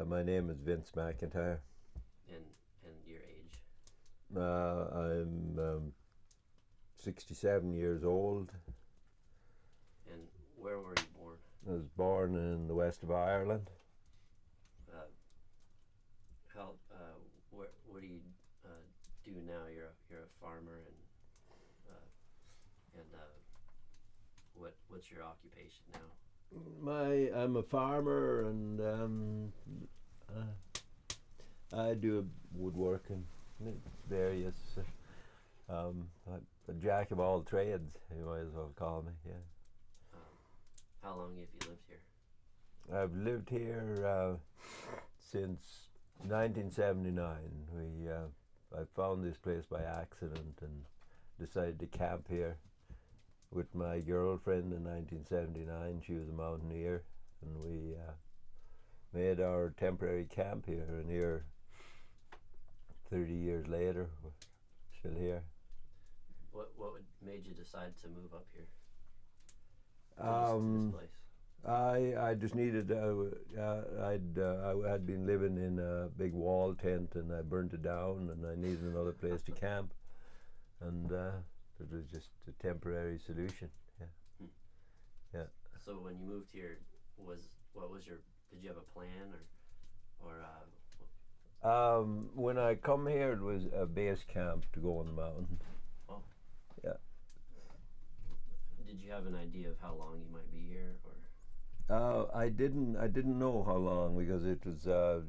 My name is Vince McIntyre. And your age. I'm 67 years old. And where were you born? I was born in the west of Ireland. Uh, how? What do you uh, do now? You're a farmer, and what's your occupation now? I'm a farmer, and I do woodworking, various. A jack of all trades, you might as well call me. Yeah. Um, how long have you lived here? I've lived here since 1979. I found this place by accident and decided to camp here with my girlfriend in 1979. She was a mountaineer, and we made our temporary camp here. And here, 30 years later, we're still here. What made you decide to move up here to this Um, place? I just needed. I had been living in a big wall tent, and I burnt it down, and I needed another place to camp, and it was just a temporary solution. Yeah, Hmm. yeah. So when you moved here, was what was your did you have a plan or When I come here, it was a base camp to go on the mountain. oh, Yeah. did you have an idea of how long you might be here or? I didn't. I didn't know how long because it was uh,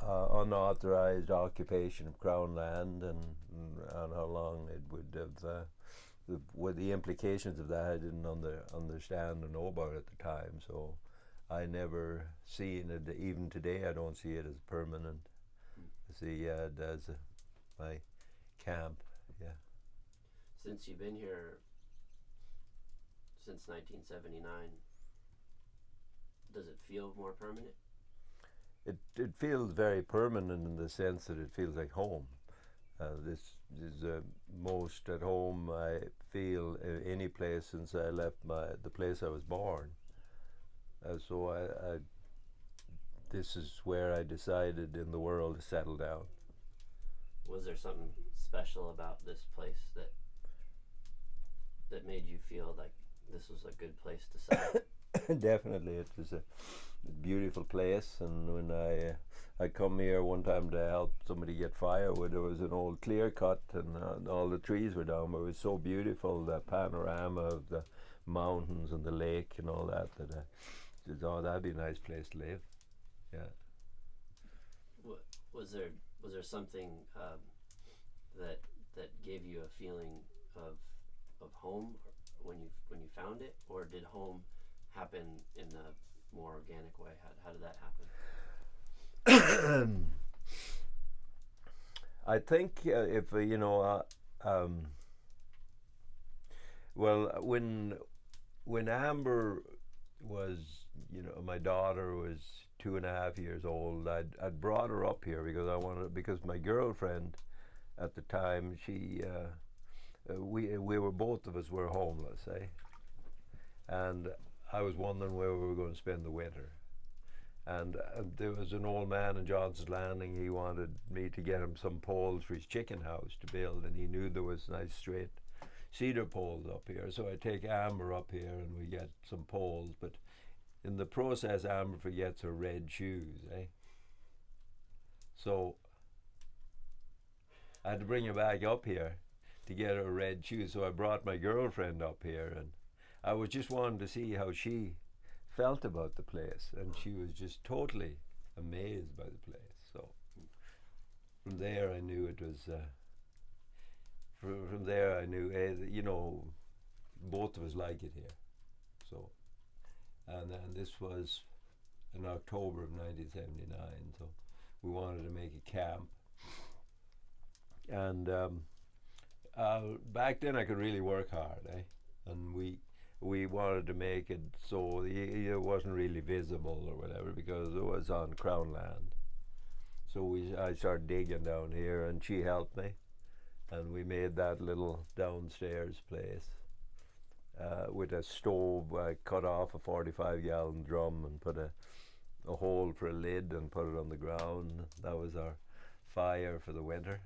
unauthorized occupation of Crown land, and how long it would have. What the implications of that I didn't understand or know about at the time. So I never seen it. Even today, I don't see it as permanent. Hmm. I see it as my camp. Yeah. Since you've been here since 1979, does it feel more permanent? It feels very permanent in the sense that it feels like home. This is most at home I feel any place since I left the place I was born. So this is where I decided in the world to settle down. Was there something special about this place that made you feel like this was a good place to settle? Definitely, it was a beautiful place, and when I come here one time to help somebody get firewood, there was an old clear cut, and all the trees were down, but it was so beautiful, the panorama of the mountains and the lake and all that, that I said, oh, that'd be a nice place to live. Yeah. What, was there something that gave you a feeling of home when you found it, or did home happen in a more organic way? How did that happen? I think if well, when Amber was, my daughter was 2.5 years old, I'd brought her up here because I wanted, because my girlfriend at the time, we were, both of us were homeless, and I was wondering where we were going to spend the winter. And there was an old man in Johnson's Landing. He wanted me to get him some poles for his chicken house to build, and he knew there was nice straight cedar poles up here. So I take Amber up here, and we get some poles. But in the process, Amber forgets her red shoes, So I had to bring her back up here to get her red shoes. So I brought my girlfriend up here, and I was just wanting to see how she felt about the place, and she was just totally amazed by the place. So from there, I knew it was. From there, I knew, both of us like it here. So, and then this was in October of 1979. So we wanted to make a camp, and back then I could really work hard, and we wanted to make it so it wasn't really visible or whatever because it was on Crown land. So I started digging down here, and she helped me, and we made that little downstairs place with a stove. I cut off a 45-gallon drum and put a hole for a lid and put it on the ground. That was our fire for the winter.